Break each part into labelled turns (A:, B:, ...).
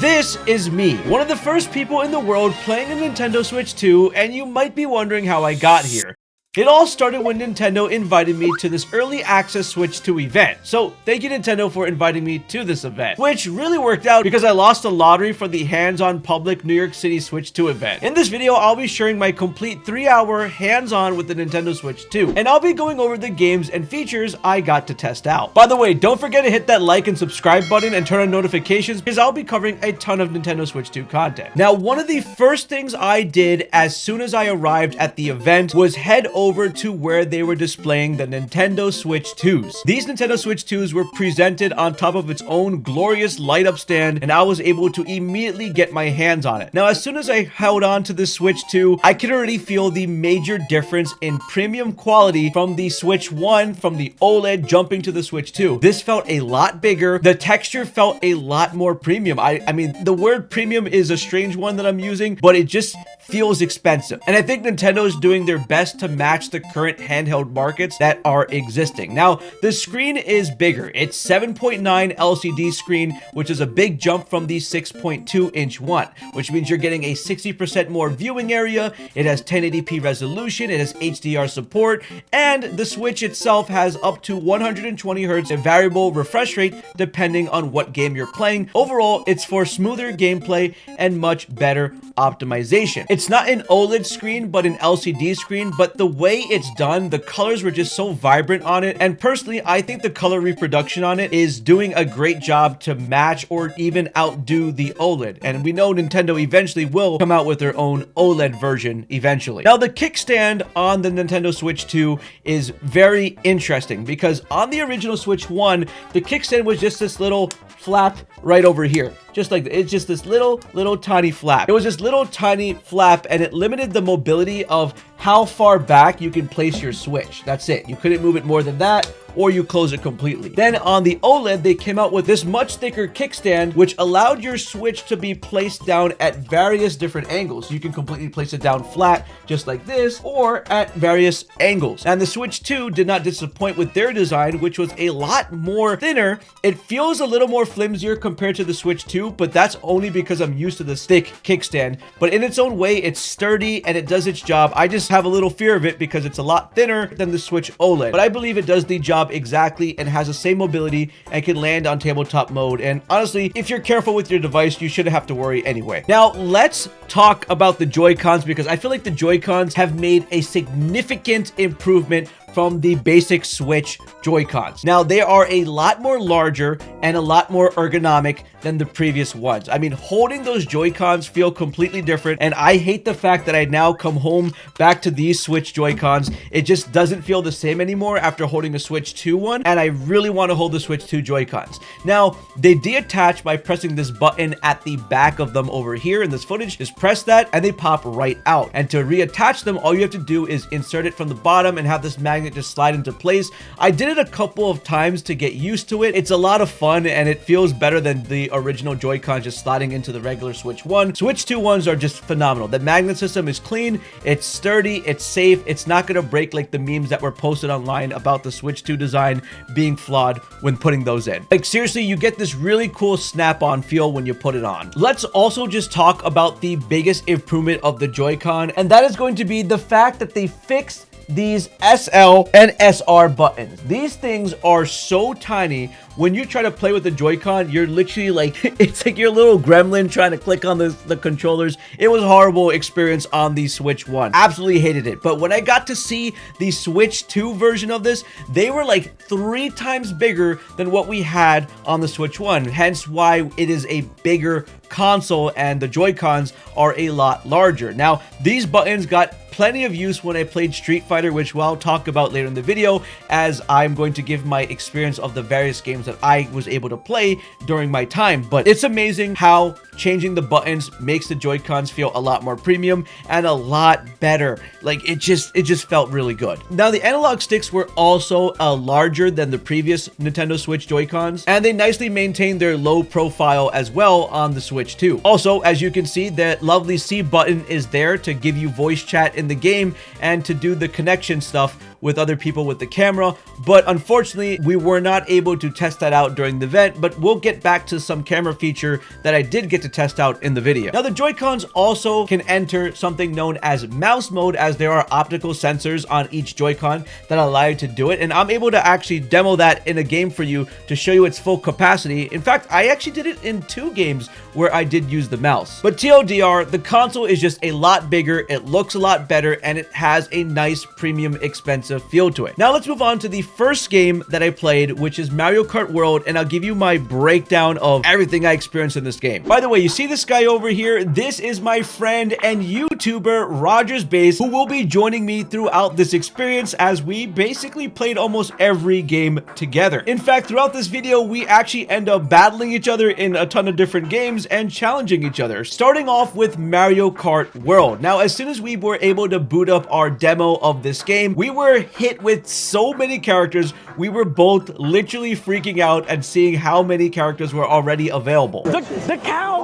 A: This is me, one of the first people in the world playing a Nintendo Switch 2, and you might be wondering how I got here. It all started when Nintendo invited me to this early access Switch 2 event. So thank you Nintendo for inviting me to this event, which really worked out because I lost a lottery for the hands-on public New York City Switch 2 event. In this video, I'll be sharing my complete 3-hour hands-on with the Nintendo Switch 2, and I'll be going over the games and features I got to test out. By the way, don't forget to hit that like and subscribe button and turn on notifications because I'll be covering a ton of Nintendo Switch 2 content. Now, one of the first things I did as soon as I arrived at the event was head over to where they were displaying the Nintendo Switch 2s. These Nintendo Switch 2s were presented on top of its own glorious light up stand, and I was able to immediately get my hands on it. Now, as soon as I held on to the Switch 2, I could already feel the major difference in premium quality from the Switch 1, from the OLED jumping to the Switch 2. This felt a lot bigger. The texture felt a lot more premium. I mean, the word premium is a strange one that I'm using, but it just feels expensive. And I think Nintendo is doing their best to match the current handheld markets that are existing. Now, the screen is bigger. It's 7.9 LCD screen, which is a big jump from the 6.2 inch one, which means you're getting a 60% more viewing area. It has 1080p resolution, it has HDR support, and the Switch itself has up to 120 Hz variable refresh rate depending on what game you're playing. Overall, it's for smoother gameplay and much better optimization. It's not an OLED screen, but an LCD screen, but the way it's done, the colors were just so vibrant on it, and personally, I think the color reproduction on it is doing a great job to match or even outdo the OLED, and we know Nintendo eventually will come out with their own OLED version eventually. Now, the kickstand on the Nintendo Switch 2 is very interesting because on the original Switch 1, the kickstand was just this little flap right over here. Just like it's just this little tiny flap. It was this little tiny flap, and it limited the mobility of how far back you can place your Switch. That's it. You couldn't move it more than that, or you close it completely. Then on the OLED, they came out with this much thicker kickstand, which allowed your Switch to be placed down at various different angles. You can completely place it down flat, just like this, or at various angles. And the Switch 2 did not disappoint with their design, which was a lot more thinner. It feels a little more flimsier compared to the Switch 2, but that's only because I'm used to this thick kickstand. But in its own way, it's sturdy and it does its job. I just have a little fear of it because it's a lot thinner than the Switch OLED. But I believe it does the job exactly and has the same mobility and can land on tabletop mode. And honestly, if you're careful with your device, you shouldn't have to worry anyway. Now, let's talk about the Joy-Cons because I feel like the Joy-Cons have made a significant improvement from the basic Switch Joy-Cons. Now, they are a lot more larger and a lot more ergonomic than the previous ones. I mean, holding those Joy-Cons feel completely different, and I hate the fact that I now come home back to these Switch Joy-Cons. It just doesn't feel the same anymore after holding a Switch 2 one, and I really want to hold the Switch 2 Joy-Cons. Now, they deattach by pressing this button at the back of them over here in this footage. Just press that, and they pop right out. And to reattach them, all you have to do is insert it from the bottom and have this magnet just slide into place. I did it a couple of times to get used to it. It's a lot of fun, and it feels better than the original Joy-Con just sliding into the regular Switch 1. Switch 2 ones are just phenomenal. The magnet system is clean, it's sturdy, it's safe, it's not gonna break like the memes that were posted online about the Switch 2 design being flawed when putting those in. Like seriously, you get this really cool snap-on feel when you put it on. Let's also just talk about the biggest improvement of the Joy-Con, and that is going to be the fact that they fixed these SL and SR buttons. These things are so tiny. When you try to play with the Joy-Con, you're literally like, it's like your little gremlin trying to click on the controllers. It was a horrible experience on the Switch 1. Absolutely hated it. But when I got to see the Switch 2 version of this, they were like 3 times bigger than what we had on the Switch 1. Hence why it is a bigger console and the Joy-Cons are a lot larger. Now, these buttons got plenty of use when I played Street Fighter, which I'll talk about later in the video, as I'm going to give my experience of the various games that I was able to play during my time. But it's amazing how changing the buttons makes the Joy-Cons feel a lot more premium and a lot better. Like it just felt really good. Now, the analog sticks were also larger than the previous Nintendo Switch Joy-Cons, and they nicely maintained their low profile as well on the Switch 2. Also, as you can see, that lovely C button is there to give you voice chat in the game and to do the connection stuff with other people with the camera, but unfortunately we were not able to test that out during the event, but we'll get back to some camera feature that I did get to test out in the video. Now the Joy-Cons also can enter something known as mouse mode, as there are optical sensors on each Joy-Con that allow you to do it, and I'm able to actually demo that in a game for you to show you its full capacity. In fact, I actually did it in 2 games where I did use the mouse. But TLDR, the console is just a lot bigger, it looks a lot better, and it has a nice premium expensive feel to it. Now let's move on to the first game that I played, which is Mario Kart World, and I'll give you my breakdown of everything I experienced in this game. By the way, you see this guy over here? This is my friend and YouTuber Roger's Base, who will be joining me throughout this experience as we basically played almost every game together. In fact, throughout this video, we actually end up battling each other in a ton of different games and challenging each other, starting off with Mario Kart World. Now, as soon as we were able to boot up our demo of this game, we were hit with so many characters. We were both literally freaking out and seeing how many characters were already available.
B: The cow!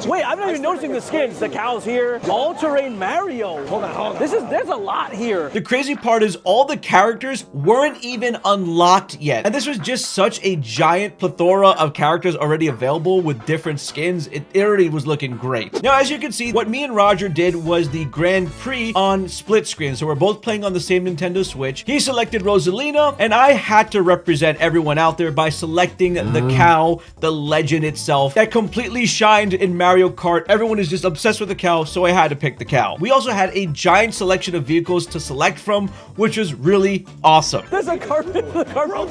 B: Wait, I'm not even noticing the skins. The cow's here. All-terrain Mario. Hold on. There's a lot here.
A: The crazy part is all the characters weren't even unlocked yet. And this was just such a giant plethora of characters already available with different skins. It already was looking great. Now, as you can see, what me and Roger did was the Grand Prix on split screen. So we're both playing on the same Nintendo Switch. He selected Rosalina, and I had to represent everyone out there by selecting the cow, the legend itself, that completely shined in Mario Kart. Everyone is just obsessed with the cow, so I had to pick the cow. We also had a giant selection of vehicles to select from, which was really awesome.
B: There's a carpet.
C: The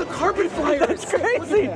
C: carpet flyers.
B: That's crazy.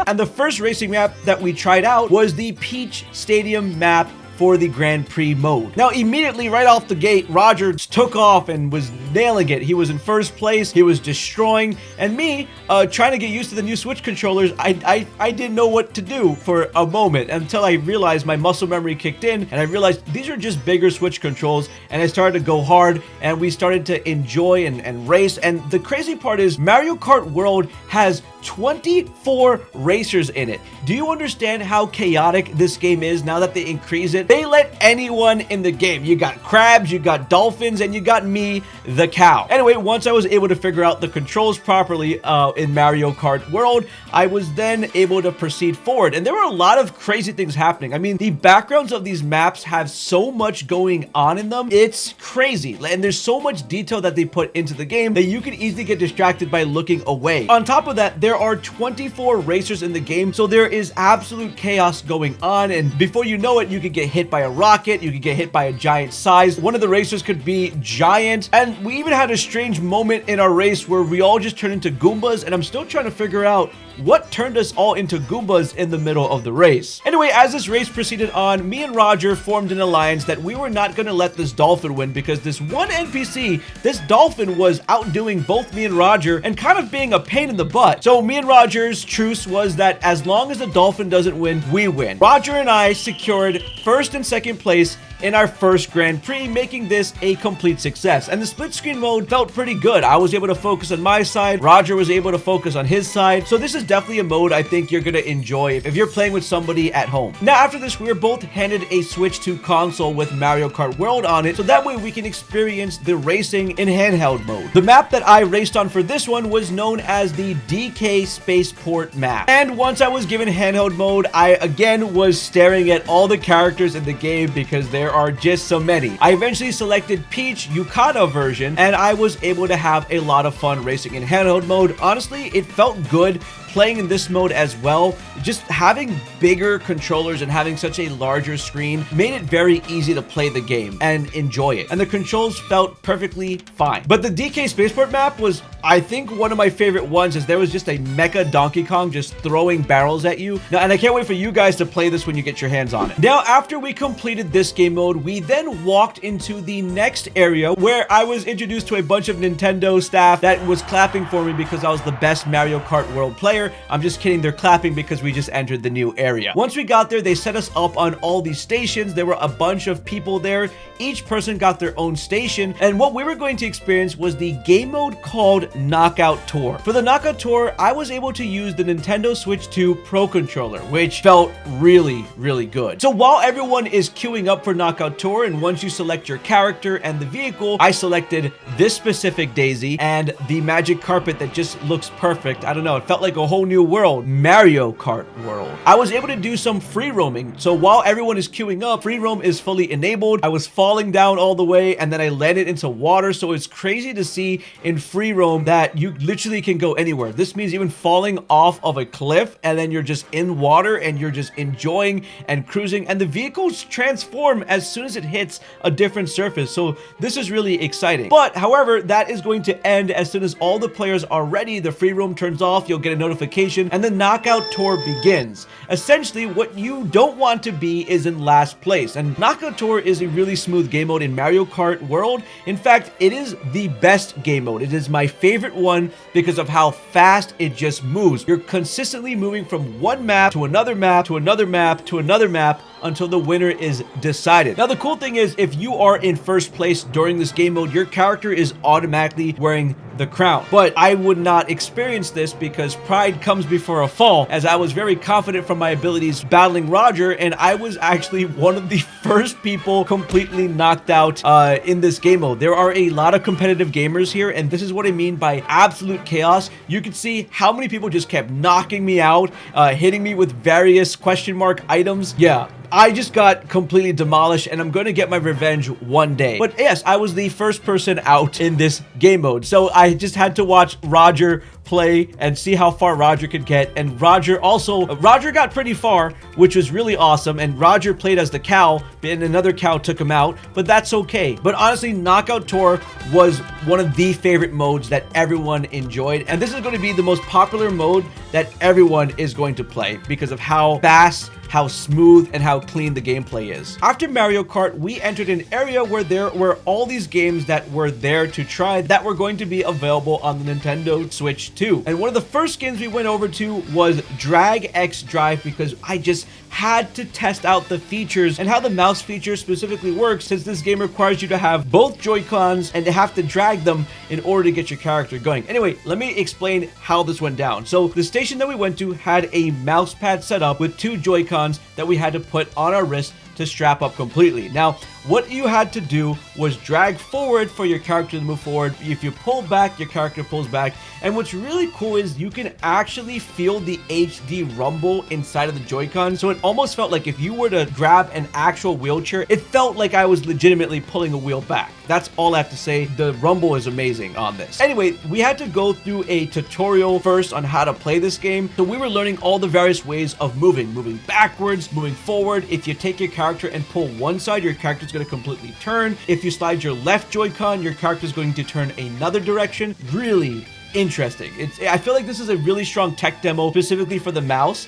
A: And the first racing map that we tried out was the Peach Stadium map for the Grand Prix mode. Now, immediately right off the gate, Roger took off and was nailing it. He was in first place, he was destroying, and me, trying to get used to the new Switch controllers, I didn't know what to do for a moment until I realized my muscle memory kicked in, and I realized these are just bigger Switch controls, and I started to go hard, and we started to enjoy and race. And the crazy part is Mario Kart World has 24 racers in it. Do you understand how chaotic this game is now that they increase it? They let anyone in the game. You got crabs, you got dolphins, and you got me, the cow. Anyway, once I was able to figure out the controls properly in Mario Kart World, I was then able to proceed forward. And there were a lot of crazy things happening. I mean, the backgrounds of these maps have so much going on in them. It's crazy. And there's so much detail that they put into the game that you can easily get distracted by looking away. On top of that, there are 24 racers in the game, so there is absolute chaos going on, and before you know it, you could get hit by a rocket, you could get hit by a giant size. One of the racers could be giant, and we even had a strange moment in our race where we all just turned into Goombas, and I'm still trying to figure out what turned us all into Goombas in the middle of the race. Anyway, as this race proceeded on, me and Roger formed an alliance that we were not going to let this dolphin win, because this one NPC, this dolphin, was outdoing both me and Roger and kind of being a pain in the butt. So me and Roger's truce was that as long as the dolphin doesn't win, we win. Roger and I secured first and second place in our first Grand Prix, making this a complete success. And the split screen mode felt pretty good. I was able to focus on my side, Roger was able to focus on his side, so this is definitely a mode I think you're gonna enjoy if you're playing with somebody at home. Now, after this, we were both handed a Switch 2 console with Mario Kart World on it, so that way we can experience the racing in handheld mode. The map that I raced on for this one was known as the DK Spaceport map. And once I was given handheld mode, I again was staring at all the characters in the game because there are just so many. I eventually selected Peach Yukata version, and I was able to have a lot of fun racing in handheld mode. Honestly, it felt good playing in this mode as well. Just having bigger controllers and having such a larger screen made it very easy to play the game and enjoy it. And the controls felt perfectly fine. But the DK Spaceport map was, I think, one of my favorite ones, as there was just a mecha Donkey Kong just throwing barrels at you. Now, and I can't wait for you guys to play this when you get your hands on it. Now, after we completed this game mode, we then walked into the next area where I was introduced to a bunch of Nintendo staff that was clapping for me because I was the best Mario Kart World player. I'm just kidding, they're clapping because we just entered the new area. Once we got there, they set us up on all these stations. There were a bunch of people there. Each person got their own station, and what we were going to experience was the game mode called Knockout Tour. For the Knockout Tour, I was able to use the Nintendo Switch 2 Pro Controller, which felt really, really good. So while everyone is queuing up for Knockout Tour, and once you select your character and the vehicle, I selected this specific Daisy and the magic carpet that just looks perfect. I don't know, it felt like a whole new world. Mario Kart World. I was able to do some free roaming. So while everyone is queuing up, free roam is fully enabled. I was falling down all the way and then I landed into water. So it's crazy to see in free roam that you literally can go anywhere. This means even falling off of a cliff and then you're just in water and you're just enjoying and cruising, and the vehicles transform as soon as it hits a different surface. So this is really exciting. But however, that is going to end as soon as all the players are ready. The free roam turns off, you'll get a notification, and the Knockout Tour begins. Essentially, what you don't want to be is in last place. And Knockout Tour is a really smooth game mode in Mario Kart World. In fact, it is the best game mode. It is my favorite one because of how fast it just moves. You're consistently moving from one map to another map to another map to another map until the winner is decided. Now, the cool thing is if you are in first place during this game mode, your character is automatically wearing the crown. But I would not experience this because pride comes before a fall, as I was very confident from my abilities battling Roger, and I was actually one of the first people completely knocked out in this game mode. There are a lot of competitive gamers here, and this is what I mean by absolute chaos. You can see how many people just kept knocking me out, hitting me with various question mark items. Yeah, I just got completely demolished, and I'm going to get my revenge one day. But yes, I was the first person out in this game mode, so I just had to watch Roger play and see how far Roger could get. And Roger got pretty far, which was really awesome. And Roger played as the cow, and another cow took him out, but that's okay. But honestly, Knockout Tour was one of the favorite modes that everyone enjoyed, and this is going to be the most popular mode that everyone is going to play because of how fast, how smooth, and how clean the gameplay is. After Mario Kart, we entered an area where there were all these games that were there to try that were going to be available on the Nintendo Switch 2. And one of the first games we went over to was Drag X Drive because I just had to test out the features and how the mouse feature specifically works, since this game requires you to have both Joy-Cons and to have to drag them in order to get your character going. Anyway, let me explain how this went down. So the station that we went to had a mouse pad set up with two Joy-Cons that we had to put on our wrist to strap up completely. Now, what you had to do was drag forward for your character to move forward. If you pull back, your character pulls back. And what's really cool is you can actually feel the HD rumble inside of the Joy-Con. So it almost felt like if you were to grab an actual wheelchair, it felt like I was legitimately pulling a wheel back. That's all I have to say. The rumble is amazing on this. Anyway, we had to go through a tutorial first on how to play this game. So we were learning all the various ways of moving backwards, moving forward. If you take your character and pull one side, your character's going to completely turn. If you slide your left Joy-Con, your character's going to turn another direction. Really interesting. I feel like this is a really strong tech demo specifically for the mouse.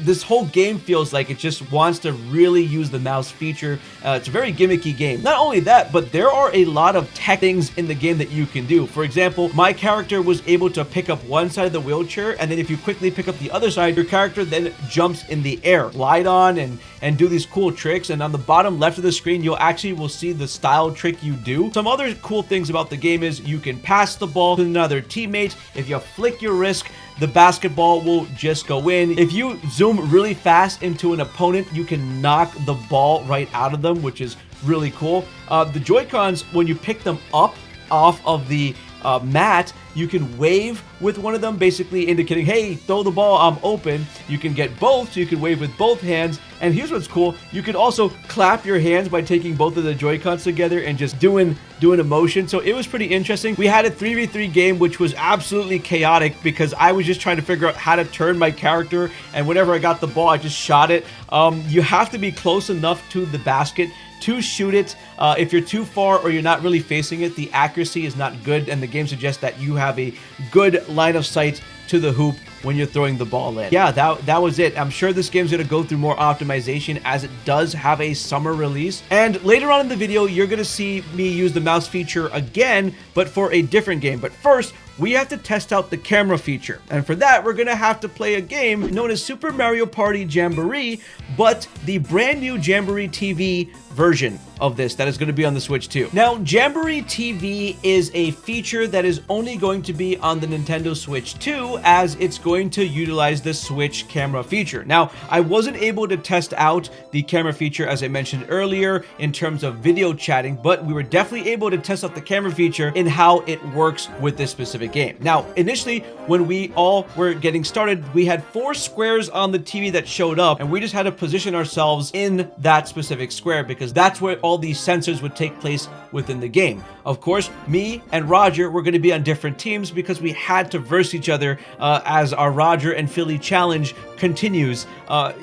A: This whole game feels like it just wants to really use the mouse feature. It's a very gimmicky game. Not only that, but there are a lot of tech things in the game that you can do. For example, my character was able to pick up one side of the wheelchair, and then if you quickly pick up the other side, your character then jumps in the air, glide on and do these cool tricks. And on the bottom left of the screen, you'll will see the style trick you do. Some other cool things about the game is you can pass the ball to another teammate. If you flick your wrist, the basketball will just go in. If you zoom really fast into an opponent, you can knock the ball right out of them, which is really cool. The Joy-Cons, when you pick them up off of the mat, you can wave with one of them, basically indicating, hey, throw the ball, I'm open. You can get both, so you can wave with both hands. And here's what's cool, you can also clap your hands by taking both of the Joy-Cons together and just doing a motion. So it was pretty interesting. We had a 3v3 game, which was absolutely chaotic because I was just trying to figure out how to turn my character, and whenever I got the ball, I just shot it. You have to be close enough to the basket to shoot it. If you're too far or you're not really facing it, the accuracy is not good, and the game suggests that you have a good line of sight to the hoop when you're throwing the ball in. Yeah, that was it. I'm sure this game's going to go through more optimization as it does have a summer release. And later on in the video, you're going to see me use the mouse feature again, but for a different game. But first, we have to test out the camera feature. And for that, we're going to have to play a game known as Super Mario Party Jamboree, but the brand new Jamboree TV version of this that is going to be on the Switch 2. Now, Jamboree TV is a feature that is only going to be on the Nintendo Switch 2, as it's going to utilize the Switch camera feature. Now, I wasn't able to test out the camera feature, as I mentioned earlier, in terms of video chatting, but we were definitely able to test out the camera feature in how it works with this specific game. Now, initially, when we all were getting started, we had 4 squares on the TV that showed up, and we just had to position ourselves in that specific square because that's where all these sensors would take place within the game. Of course, me and Roger were going to be on different teams because we had to verse each other as our Roger and Philly challenge continues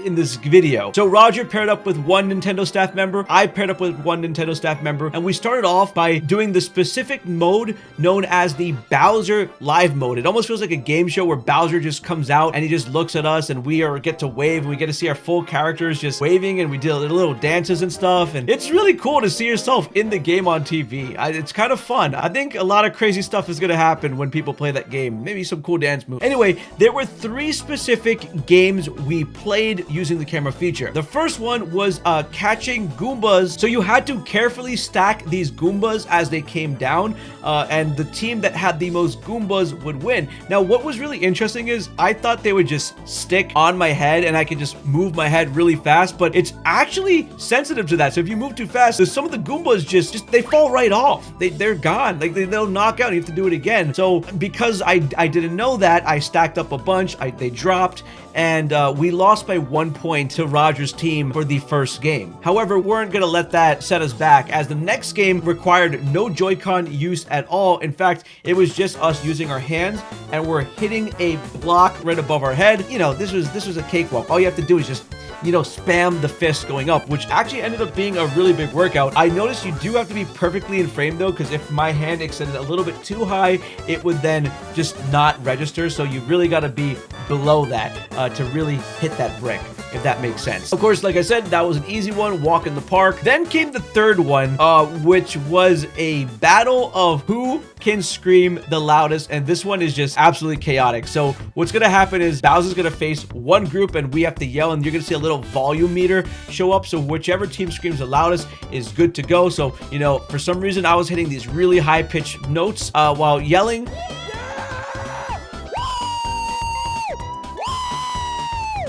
A: in this video. So Roger paired up with one Nintendo staff member, I paired up with one Nintendo staff member, and we started off by doing the specific mode known as the Bowser live mode. It almost feels like a game show where Bowser just comes out and he just looks at us and we get to wave, and we get to see our full characters just waving, and we did little dances and stuff, and it's really cool to see yourself in the game on TV. It's kind of fun. I think a lot of crazy stuff is going to happen when people play that game. Maybe some cool dance moves. Anyway, there were 3 specific games we played using the camera feature. The first one was catching Goombas. So you had to carefully stack these Goombas as they came down, and the team that had the most Goombas would win. Now, what was really interesting is I thought they would just stick on my head and I could just move my head really fast, but it's actually sensitive to that. So if you move too fast, some of the Goombas just they fall right off. They're gone. Like they'll knock out. You have to do it again. So because I didn't know that, I stacked up a bunch. They dropped, and we lost by 1 point to Roger's team for the first game. However, we weren't gonna let that set us back, as the next game required no Joy-Con use at all. In fact, it was just us using our hands, and we're hitting a block right above our head. You know, this was a cakewalk. All you have to do is just, you know, spam the fist going up, which actually ended up being a really big workout. I noticed you do have to be perfectly in frame though, because if my hand extended a little bit too high, it would then just not register. So you really got to be below that to really hit that brick, if that makes sense. Of course, like I said, that was an easy one, walk in the park. Then came the third one, which was a battle of who can scream the loudest, and this one is just absolutely chaotic. So what's gonna happen is Bowser's gonna face one group and we have to yell, and you're gonna see a little volume meter show up, so whichever team screams the loudest is good to go. So, you know, for some reason I was hitting these really high-pitched notes while yelling.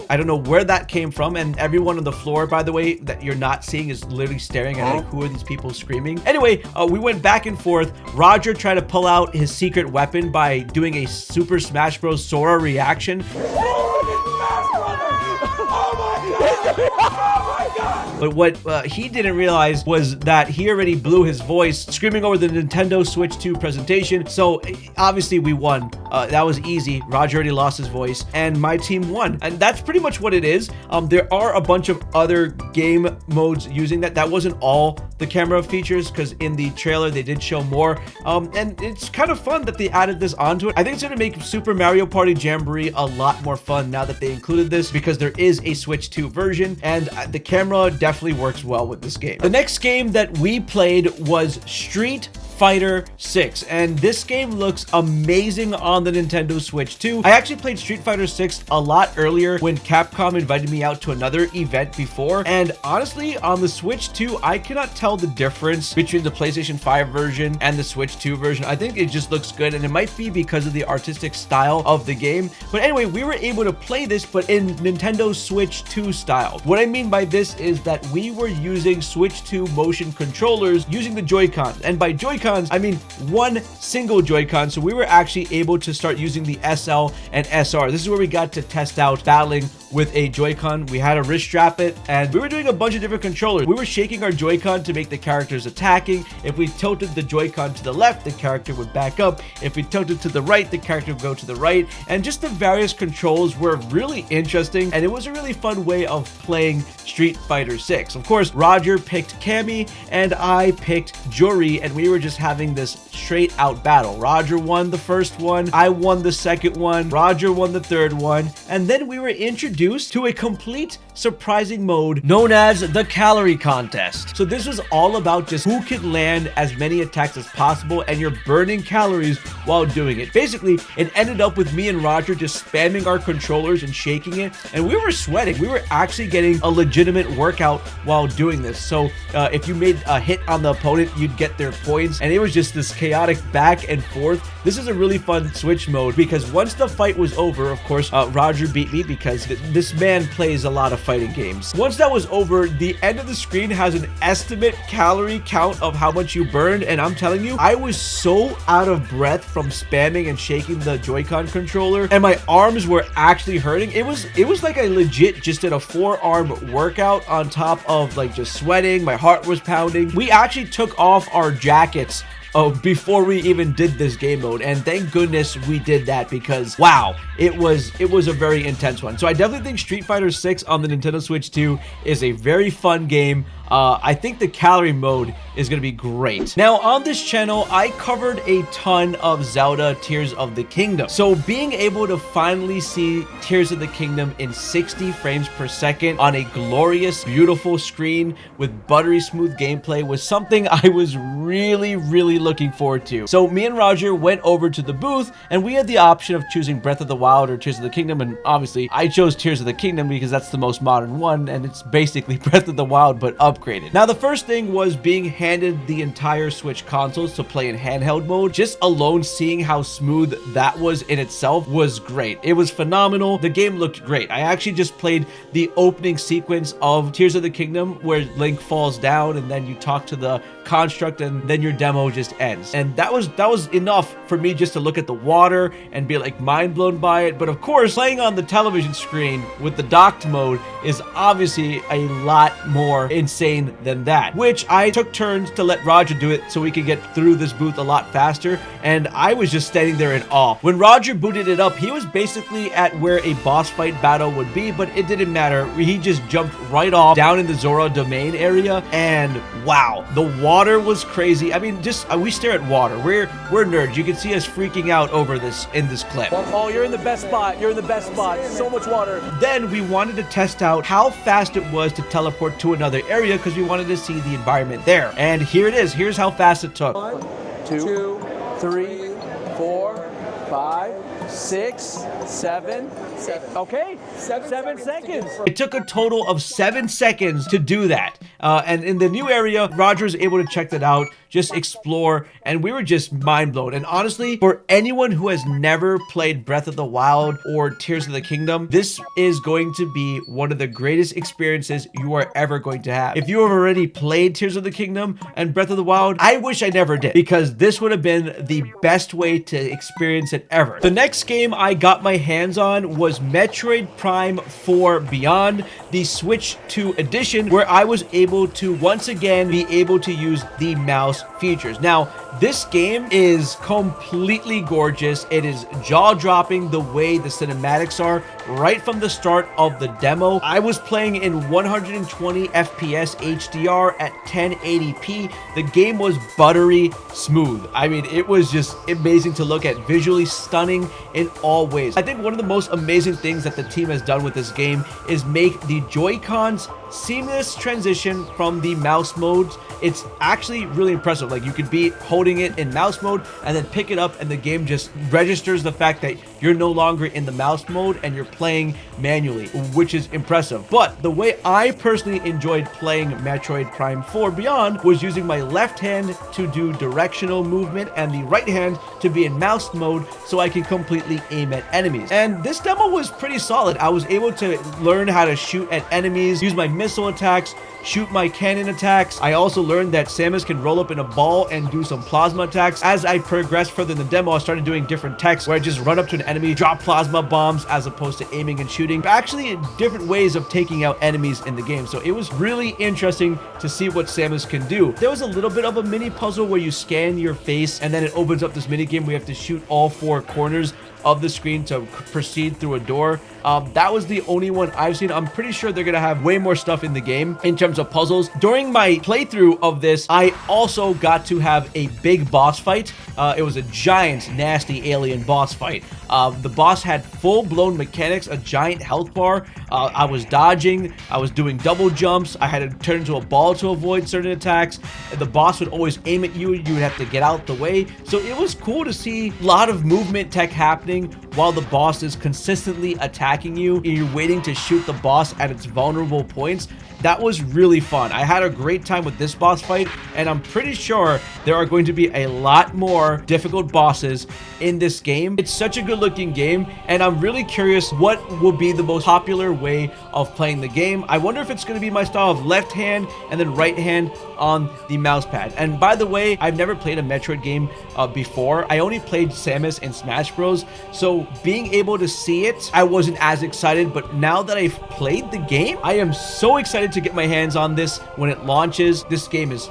A: I don't know where that came from, and everyone on the floor, by the way, that you're not seeing is literally staring at, like, who are these people screaming? Anyway, we went back and forth. Roger tried to pull out his secret weapon by doing a Super Smash Bros. Sora reaction. But what he didn't realize was that he already blew his voice screaming over the Nintendo Switch 2 presentation. So obviously we won. That was easy. Roger already lost his voice and my team won. And that's pretty much what it is. There are a bunch of other game modes using that. That wasn't all the camera features, because in the trailer they did show more. And it's kind of fun that they added this onto it. I think it's going to make Super Mario Party Jamboree a lot more fun now that they included this, because there is a Switch 2 version, and the camera definitely works well with this game. The next game that we played was Street Fighter 6, and this game looks amazing on the Nintendo Switch 2. I actually played Street Fighter 6 a lot earlier when Capcom invited me out to another event before, and honestly, on the Switch 2, I cannot tell the difference between the PlayStation 5 version and the Switch 2 version. I think it just looks good, and it might be because of the artistic style of the game. But anyway, we were able to play this, but in Nintendo Switch 2 style. What I mean by this is that we were using Switch 2 motion controllers using the Joy-Cons, and by Joy-Cons, I mean one single Joy-Con. So we were actually able to start using the SL and SR. This is where we got to test out battling with a Joy-Con. We had to wrist strap it, and we were doing a bunch of different controllers. We were shaking our Joy-Con to make the characters attacking. If we tilted the Joy-Con to the left, the character would back up. If we tilted to the right, the character would go to the right. And just the various controls were really interesting, and it was a really fun way of playing Street Fighter 6. Of course, Roger picked Cammy and I picked Jamboree, and we were just having this straight out battle. Roger won the first one, I won the second one, Roger won the third one, and then we were introduced to a complete surprising mode known as the Calorie Contest. So this was all about just who could land as many attacks as possible, and you're burning calories while doing it. Basically, it ended up with me and Roger just spamming our controllers and shaking it, and we were sweating. We were actually getting a legitimate workout while doing this. So if you made a hit on the opponent, you'd get their points, and it was just this chaotic back and forth. This is a really fun Switch mode because once the fight was over, of course, Roger beat me because this man plays a lot of fighting games. Once that was over, the end of the screen has an estimate calorie count of how much you burned, and I'm telling you, I was so out of breath from spamming and shaking the Joy-Con controller, and my arms were actually hurting. It was like I legit just did a forearm workout on top of like just sweating. My heart was pounding. We actually took off our jackets before we even did this game mode, and thank goodness we did that because wow, it was a very intense one. So I definitely think Street Fighter 6 on the Nintendo Switch 2 is a very fun game. I think the calorie mode is going to be great. Now, on this channel, I covered a ton of Zelda Tears of the Kingdom. So being able to finally see Tears of the Kingdom in 60 frames per second on a glorious, beautiful screen with buttery smooth gameplay was something I was really looking forward to. So me and Roger went over to the booth, and we had the option of choosing Breath of the Wild or Tears of the Kingdom, and obviously I chose Tears of the Kingdom because that's the most modern one, and it's basically Breath of the Wild but upgraded. Now, the first thing was being handed the entire Switch consoles to play in handheld mode. Just alone seeing how smooth that was in itself was great. It was phenomenal. The game looked great. I actually just played the opening sequence of Tears of the Kingdom where Link falls down and then you talk to the construct and then your demo just ends. And that was enough for me just to look at the water and be like mind blown by it. But of course, playing on the television screen with the docked mode is obviously a lot more insane than that, which I took turns to let Roger do it so we could get through this booth a lot faster, and I was just standing there in awe. When Roger booted it up, he was basically at where a boss fight battle would be, but it didn't matter. He just jumped right off down in the Zora domain area, and wow, the water was crazy. I mean, just we stare at water. We're nerds. You can see us freaking out over this in this clip.
B: Oh, you're in the best spot. You're in the best spot. So much water.
A: Then we wanted to test out how fast it was to teleport to another area because we wanted to see the environment there. And here it is. Here's how fast it took.
B: 1, 2, 3, 4, 5, 6, 7. Okay, 7 seconds.
A: It took a total of 7 seconds to do that. And in the new area, Roger was able to check that out, just explore, and we were just mind blown. And honestly, for anyone who has never played Breath of the Wild or Tears of the Kingdom, this is going to be one of the greatest experiences you are ever going to have. If you have already played Tears of the Kingdom and Breath of the Wild, I wish I never did, because this would have been the best way to experience it ever. The next game I got my hands on was Metroid Prime 4 Beyond, the Switch 2 edition, where I was able to once again be able to use the mouse features. Now, this game is completely gorgeous. It is jaw-dropping the way the cinematics are right from the start of the demo. I was playing in 120 FPS HDR at 1080p. The game was buttery smooth. I mean, it was just amazing to look at, visually stunning in all ways. I think one of the most amazing things that the team has done with this game is make the Joy-Cons seamless transition from the mouse modes. It's actually really impressive. Like, you could be holding it in mouse mode and then pick it up and the game just registers the fact that you're no longer in the mouse mode and you're playing manually, which is impressive. But the way I personally enjoyed playing Metroid Prime 4 Beyond was using my left hand to do directional movement and the right hand to be in mouse mode so I can completely aim at enemies. And this demo was pretty solid. I was able to learn how to shoot at enemies, use my missile attacks, shoot my cannon attacks. I also learned that Samus can roll up in a ball and do some plasma attacks. As I progressed further in the demo, I started doing different techs where I just run up to an enemy, drop plasma bombs as opposed to aiming and shooting. Actually, different ways of taking out enemies in the game. So it was really interesting to see what Samus can do. There was a little bit of a mini puzzle where you scan your face and then it opens up this mini game where you have to shoot all 4 corners of the screen to proceed through a door. That was the only one I've seen. I'm pretty sure they're gonna have way more stuff in the game in terms of puzzles. During my playthrough of this, I also got to have a big boss fight. It was a giant, nasty alien boss fight. The boss had full-blown mechanics, a giant health bar. I was dodging, I was doing double jumps, I had to turn into a ball to avoid certain attacks. The boss would always aim at you, you would have to get out the way. So it was cool to see a lot of movement tech happening while the boss is consistently attacking you and you're waiting to shoot the boss at its vulnerable points. That was really fun. I had a great time with this boss fight, and I'm pretty sure there are going to be a lot more difficult bosses in this game. It's such a good looking game, and I'm really curious what will be the most popular way of playing the game. I wonder if it's going to be my style of left hand and then right hand on the mouse pad. And by the way, I've never played a Metroid game before. I only played Samus and Smash Bros. So being able to see it, I wasn't as excited, but now that I've played the game, I am so excited to get my hands on this when it launches. This game is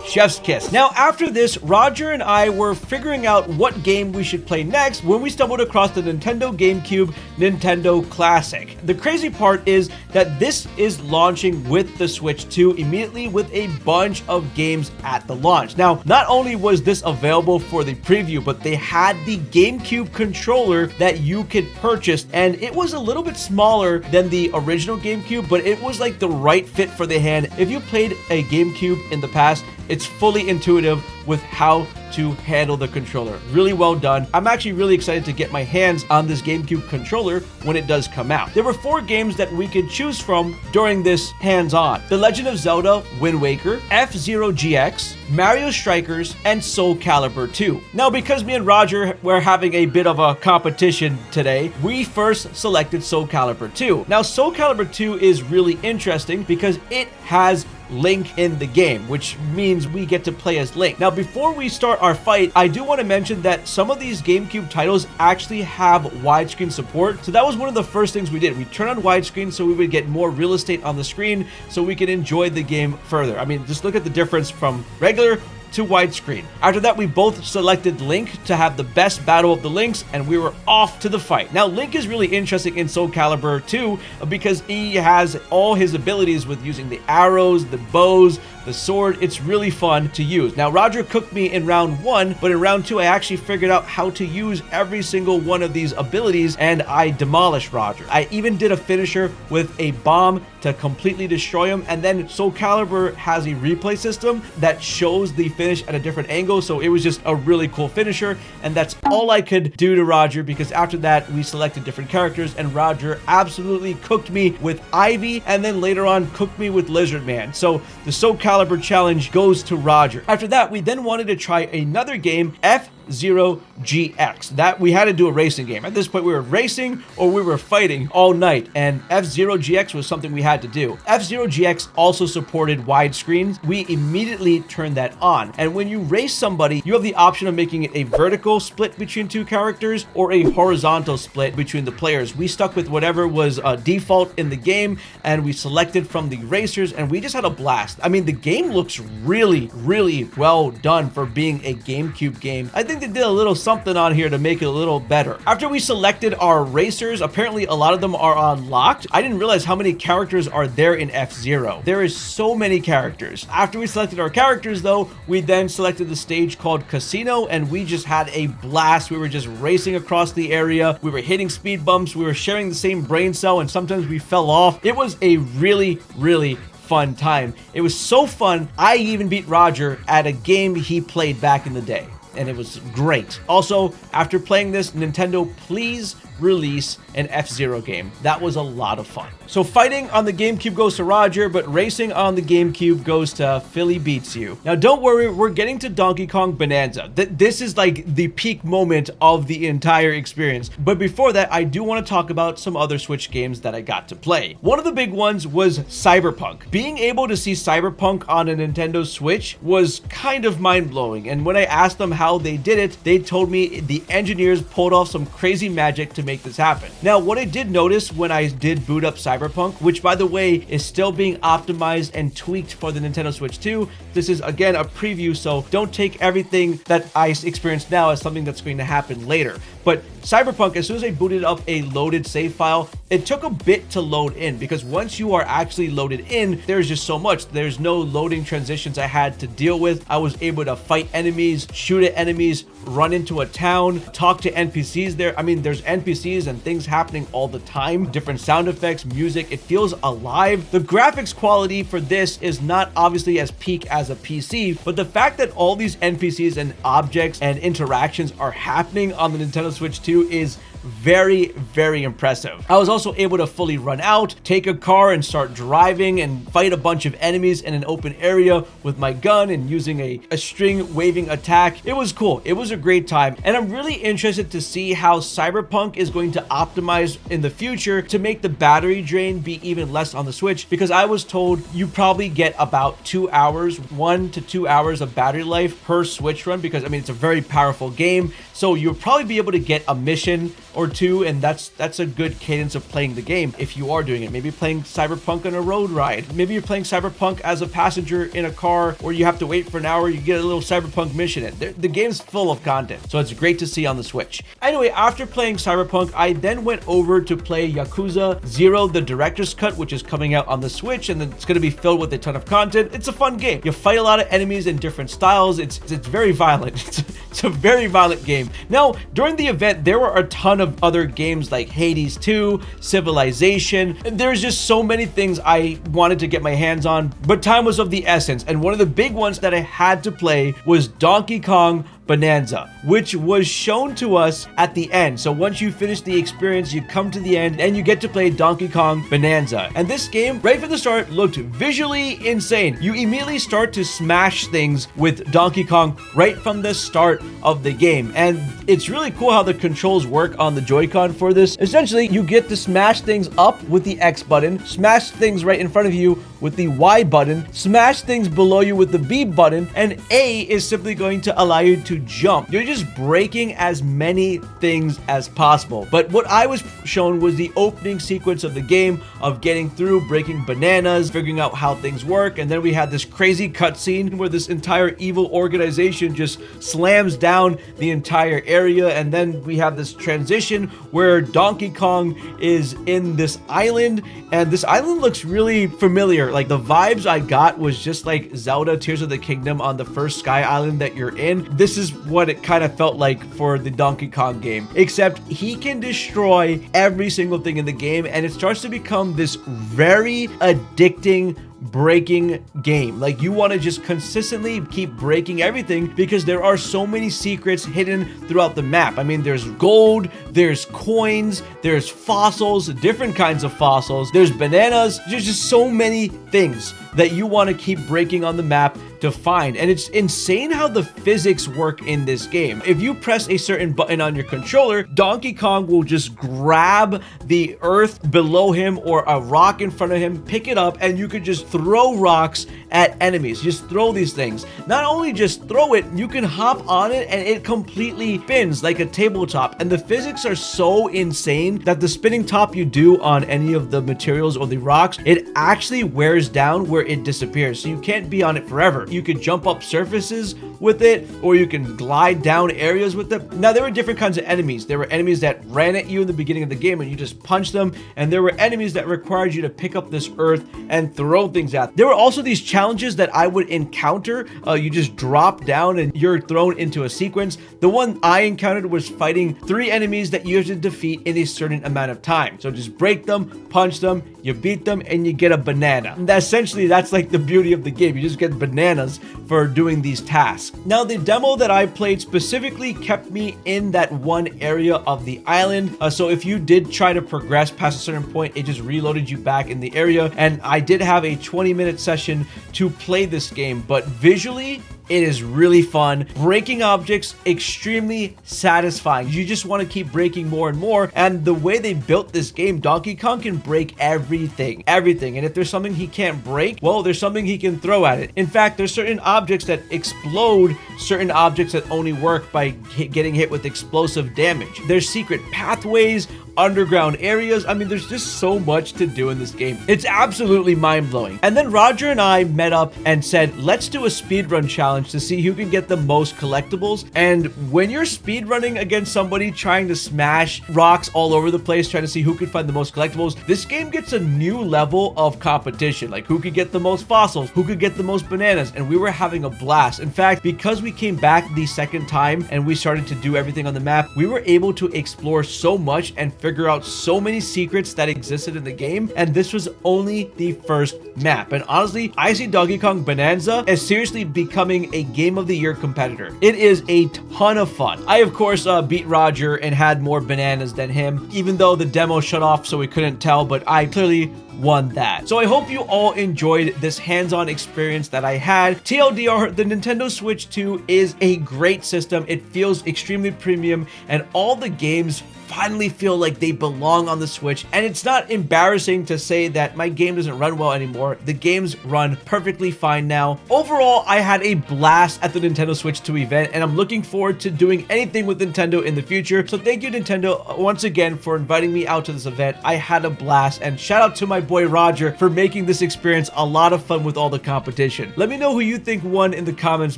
A: chef's kiss. Now, after this, Roger and I were figuring out what game we should play next when we stumbled across the Nintendo GameCube Nintendo Classic. The crazy part is that this is launching with the Switch 2 immediately with a bunch of games at the launch. Now, not only was this available for the preview, but they had the GameCube controller that you could purchase, and it was a little bit smaller than the original GameCube, but it was like the right fit for the hand. If you played a GameCube in the past, it's fully intuitive with how to handle the controller. Really well done. I'm actually really excited to get my hands on this GameCube controller when it does come out. There were 4 games that we could choose from during this hands-on: The Legend of Zelda Wind Waker, F-Zero GX, Mario Strikers, and Soulcalibur 2. Now, because me and Roger were having a bit of a competition today, we first selected Soulcalibur 2. Now, Soulcalibur 2 is really interesting because it has Link in the game, which means we get to play as Link. Now, before we start our fight, I do want to mention that some of these GameCube titles actually have widescreen support. So that was one of the first things we did. We turned on widescreen so we would get more real estate on the screen so we could enjoy the game further. I mean, just look at the difference from regular to widescreen. After that, we both selected Link to have the best battle of the Links, and we were off to the fight. Now, Link is really interesting in Soulcalibur 2 because he has all his abilities with using the arrows, the bows, the sword. It's really fun to use. Now, Roger cooked me in round 1, but in round 2, I actually figured out how to use every single one of these abilities, and I demolished Roger. I even did a finisher with a bomb to completely destroy him, and then Soulcalibur has a replay system that shows the finish at a different angle, so it was just a really cool finisher, and that's all I could do to Roger because after that, we selected different characters, and Roger absolutely cooked me with Ivy, and then later on cooked me with Lizard Man. So the Soulcalibur challenge goes to Roger. After that, we then wanted to try another game, F-Zero GX. That we had to do a racing game. At this point, we were racing or we were fighting all night, and F-Zero GX was something we had to do. F-Zero GX also supported widescreens. We immediately turned that on, and when you race somebody, you have the option of making it a vertical split between 2 characters or a horizontal split between the players. We stuck with whatever was default in the game, and we selected from the racers, and we just had a blast. I mean, the game looks really, really well done for being a GameCube game. I think they did a little something on here to make it a little better. After we selected our racers, apparently a lot of them are unlocked. I didn't realize how many characters are there in F-Zero. There is so many characters. After we selected our characters though, we then selected the stage called Casino, and we just had a blast. We were just racing across the area. We were hitting speed bumps. We were sharing the same brain cell, and sometimes we fell off. It was a really, really fun time. It was so fun, I even beat Roger at a game he played back in the day, and it was great. Also, after playing this, Nintendo, please release an F-Zero game. That was a lot of fun. So fighting on the GameCube goes to Roger, but racing on the GameCube goes to Philly Beats You. Now, don't worry, we're getting to Donkey Kong Bonanza. This is like the peak moment of the entire experience. But before that, I do want to talk about some other Switch games that I got to play. One of the big ones was Cyberpunk. Being able to see Cyberpunk on a Nintendo Switch was kind of mind-blowing. And when I asked them how they did it, they told me the engineers pulled off some crazy magic to make this happen. Now, what I did notice when I did boot up Cyberpunk, which by the way is still being optimized and tweaked for the Nintendo Switch 2, this is again a preview, so don't take everything that I experienced now as something that's going to happen later. But Cyberpunk, as soon as I booted up a loaded save file, it took a bit to load in, because once you are actually loaded in, there's just so much. There's no loading transitions I had to deal with. I was able to fight enemies, shoot at enemies, run into a town, talk to NPCs there. I mean, there's NPCs and things happening all the time, different sound effects, music. It feels alive. The graphics quality for this is not obviously as peak as a PC, but the fact that all these NPCs and objects and interactions are happening on the Nintendo Switch 2 is very, very impressive. I was also able to fully run out, take a car and start driving and fight a bunch of enemies in an open area with my gun and using a string waving attack. It was cool. It was a great time. And I'm really interested to see how Cyberpunk is going to optimize in the future to make the battery drain be even less on the Switch, because I was told you probably get about 2 hours, 1 to 2 hours of battery life per Switch run, because I mean, it's a very powerful game. So you'll probably be able to get a mission or two, and that's a good cadence of playing the game if you are doing it. Maybe playing Cyberpunk on a road ride. Maybe you're playing Cyberpunk as a passenger in a car, or you have to wait for an hour, you get a little Cyberpunk mission in. The game's full of content, so it's great to see on the Switch. Anyway, after playing Cyberpunk, I then went over to play Yakuza 0, the director's cut, which is coming out on the Switch, and it's going to be filled with a ton of content. It's a fun game. You fight a lot of enemies in different styles. It's very violent. It's a very violent game. Now, during the event, there were a ton of other games like Hades 2, Civilization. There's just so many things I wanted to get my hands on, but time was of the essence. And one of the big ones that I had to play was Donkey Kong Bananza, which was shown to us at the end. So once you finish the experience, you come to the end and you get to play Donkey Kong Bananza. And this game, right from the start, looked visually insane. You immediately start to smash things with Donkey Kong right from the start of the game. And it's really cool how the controls work on the Joy-Con for this. Essentially, you get to smash things up with the X button, smash things right in front of you with the Y button, smash things below you with the B button, and A is simply going to allow you to jump. You're just breaking as many things as possible. But what I was shown was the opening sequence of the game of getting through, breaking bananas, figuring out how things work, and then we had this crazy cutscene where this entire evil organization just slams down the entire area, and then we have this transition where Donkey Kong is in this island, and this island looks really familiar. Like, the vibes I got was just like Zelda Tears of the Kingdom on the first Sky Island that you're in. This is what it kind of felt like for the Donkey Kong game, except he can destroy every single thing in the game, and it starts to become this very addicting breaking game. Like, you want to just consistently keep breaking everything because there are so many secrets hidden throughout the map. I mean, there's gold, there's coins, there's fossils, different kinds of fossils, there's bananas. There's just so many things that you want to keep breaking on the map to find. And it's insane how the physics work in this game. If you press a certain button on your controller, Donkey Kong will just grab the earth below him or a rock in front of him, pick it up, and you could just throw rocks at enemies. Just throw these things. Not only just throw it, you can hop on it and it completely spins like a tabletop. And the physics are so insane that the spinning top you do on any of the materials or the rocks, it actually wears down where it disappears. So you can't be on it forever. You could jump up surfaces with it, or you can glide down areas with it. Now, there were different kinds of enemies. There were enemies that ran at you in the beginning of the game and you just punched them. And there were enemies that required you to pick up this earth and throw things at. There were also these challenges that I would encounter. You just drop down and you're thrown into a sequence. The one I encountered was fighting 3 enemies that you have to defeat in a certain amount of time. So just break them, punch them, you beat them, and you get a banana. And essentially, that's like the beauty of the game. You just get bananas for doing these tasks. Now, the demo that I played specifically kept me in that one area of the island. So if you did try to progress past a certain point, it just reloaded you back in the area. And I did have a 20-minute session to play this game, but visually, it is really fun. Breaking objects, extremely satisfying. You just want to keep breaking more and more. And the way they built this game, Donkey Kong can break everything. And if there's something he can't break, well, there's something he can throw at it. In fact, there's certain objects that explode, certain objects that only work by getting hit with explosive damage. There's secret pathways underground areas. I mean, there's just so much to do in this game. It's absolutely mind-blowing. And then Roger and I met up and said, let's do a speedrun challenge to see who can get the most collectibles. And when you're speedrunning against somebody trying to smash rocks all over the place, trying to see who can find the most collectibles, this game gets a new level of competition. Like, who could get the most fossils, who could get the most bananas, and we were having a blast. In fact, because we came back the second time and we started to do everything on the map, we were able to explore so much and figure out so many secrets that existed in the game, and this was only the first map. And honestly, I see Donkey Kong Bananza as seriously becoming a Game of the Year competitor. It is a ton of fun. I, of course, beat Roger and had more bananas than him, even though the demo shut off so we couldn't tell, but I clearly won that. So I hope you all enjoyed this hands-on experience that I had. TLDR, the Nintendo Switch 2 is a great system. It feels extremely premium, and all the games finally feel like they belong on the Switch. And it's not embarrassing to say that my game doesn't run well anymore. The games run perfectly fine now. Overall, I had a blast at the Nintendo Switch 2 event, and I'm looking forward to doing anything with Nintendo in the future. So thank you, Nintendo, once again for inviting me out to this event. I had a blast, and shout out to my boy Roger for making this experience a lot of fun with all the competition. Let me know who you think won in the comments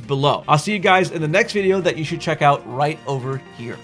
A: below. I'll see you guys in the next video that you should check out right over here.